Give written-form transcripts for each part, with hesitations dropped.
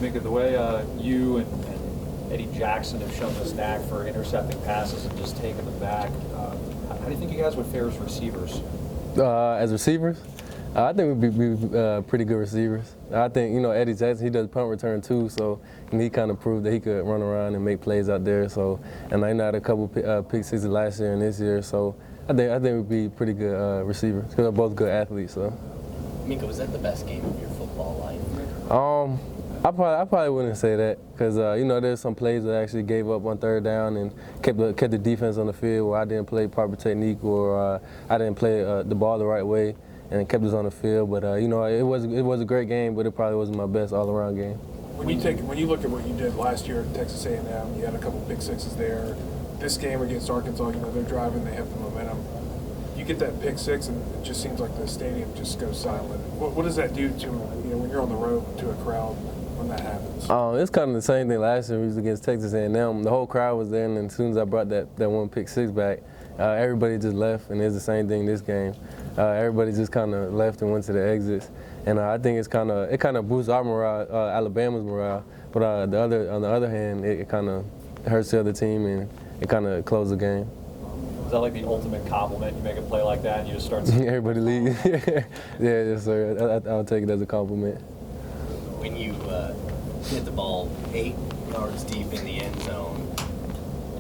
Minkah, the way you and Eddie Jackson have shown this knack for intercepting passes and just taking them back, how do you think you guys would fare as receivers? As receivers, I think we'd be pretty good receivers. I think, Eddie Jackson, he does punt return too, so he kind of proved that he could run around and make plays out there. So, and I had a couple pick sixes last year and this year, so I think we'd be pretty good receivers because they're both good athletes. So. Minkah, was that the best game of your football life? I probably wouldn't say that because there's some plays that I actually gave up on third down and kept the defense on the field where I didn't play proper technique or I didn't play the ball the right way and kept us on the field. But it was a great game, but it probably wasn't my best all-around game. When you look at what you did last year at Texas A&M, you had a couple pick sixes there. This game against Arkansas, they're driving, they have the momentum. You get that pick six, and it just seems like the stadium just goes silent. What does that do to when you're on the road to a crowd when that happens? It's kind of the same thing last year. We was against Texas A&M. The whole crowd was there, and as soon as I brought that one pick six back, everybody just left, and it's the same thing this game. Everybody just kind of left and went to the exits, and I think it kind of boosts our morale, Alabama's morale. But on the other hand, it kind of hurts the other team, and it kind of closes the game. Is that like the ultimate compliment? You make a play like that and you just start everybody leaves. Yeah, yes, sir. I'll take it as a compliment. When you hit the ball 8 yards deep in the end zone,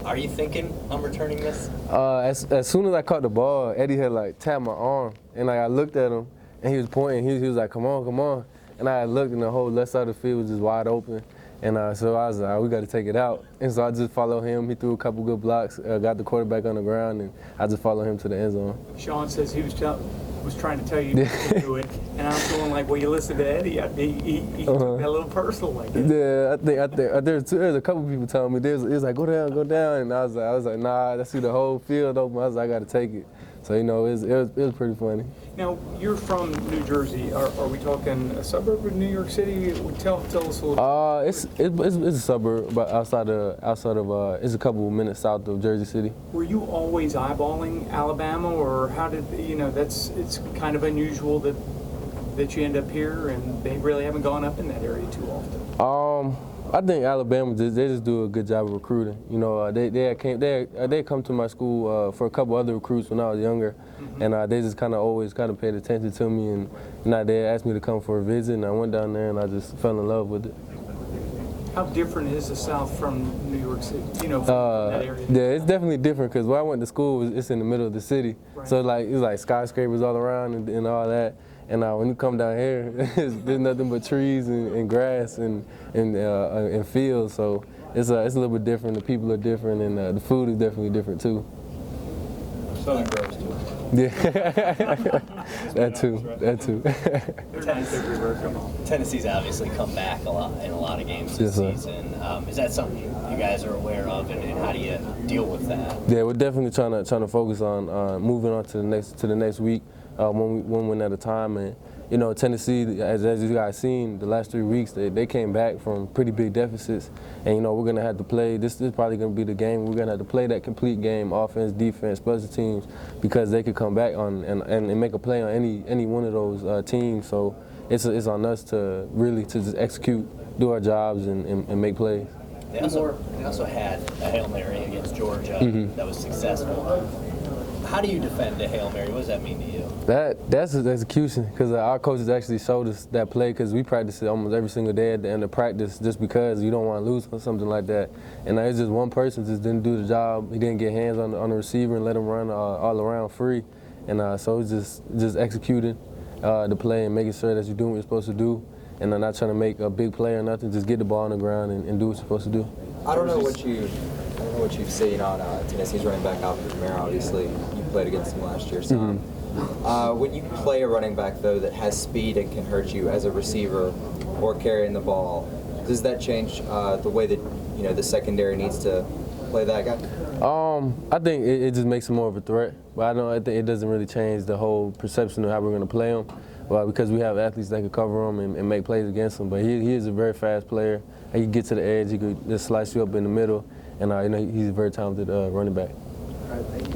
are you thinking, I'm returning this? As soon as I caught the ball, Eddie had tapped my arm, and I looked at him, and he was pointing. He was like, "Come on, come on!" And I looked, and the whole left side of the field was just wide open. And so I was like, we got to take it out. And so I just followed him. He threw a couple good blocks, got the quarterback on the ground, and I just followed him to the end zone. Sean says he was trying to tell you to do it, and I'm feeling like, well, you listen to Eddie. He took that a little personal like that. Yeah, I think there's a couple people telling me, it was like, go down, and I was like, nah, I see the whole field open. I was like, I got to take it. So, it was pretty funny. Now, you're from New Jersey. Are we talking a suburb of New York City? Tell us a little. It's a suburb, but outside of it's a couple of minutes south of Jersey City. Were you always eyeballing Alabama, or how did it's kind of unusual that you end up here, and they really haven't gone up in that area too often? I think Alabama they just do a good job of recruiting. They come to my school for a couple other recruits when I was younger, and they just always paid attention to me, and they asked me to come for a visit, and I went down there and I just fell in love with it. How different is the South from New York City? From that area? Yeah, it's definitely different because where I went to school it's in the middle of the city, right. So it's like skyscrapers all around and all that. And when you come down here, there's nothing but trees and grass and fields. So it's a little bit different. The people are different, and the food is definitely different too. Southern girls too. Yeah, that too. Tennessee's obviously come back a lot in a lot of games this season. Is that something you guys are aware of, and how do you deal with that? Yeah, we're definitely trying to focus on moving on to the next week. One win at a time, and Tennessee, as you guys seen, the last 3 weeks they came back from pretty big deficits, and we're gonna have to play. This is probably gonna be the game we're gonna have to play that complete game, offense, defense, special teams, because they could come back on and make a play on any one of those teams. So it's on us to really just execute, do our jobs, and make plays. They also had a Hail Mary against Georgia that was successful. How do you defend a Hail Mary? What does that mean to you? That's his execution, because our coaches actually showed us that play, because we practice it almost every single day at the end of practice, just because you don't want to lose or something like that. And it's just one person just didn't do the job. He didn't get hands on the receiver and let him run all around free. And so it's just executing the play and making sure that you're doing what you're supposed to do, and not trying to make a big play or nothing. Just get the ball on the ground and do what you're supposed to do. I don't know what you've seen on Tennessee's running back Alvin Kamara. Obviously, you played against him last year. So, when you play a running back though that has speed and can hurt you as a receiver or carrying the ball, does that change the way that the secondary needs to play that guy? I think it just makes him more of a threat, but I think it doesn't really change the whole perception of how we're going to play him. Well, because we have athletes that can cover him and make plays against him. But he is a very fast player. He can get to the edge. He could just slice you up in the middle. And he's a very talented running back. All right, thank you.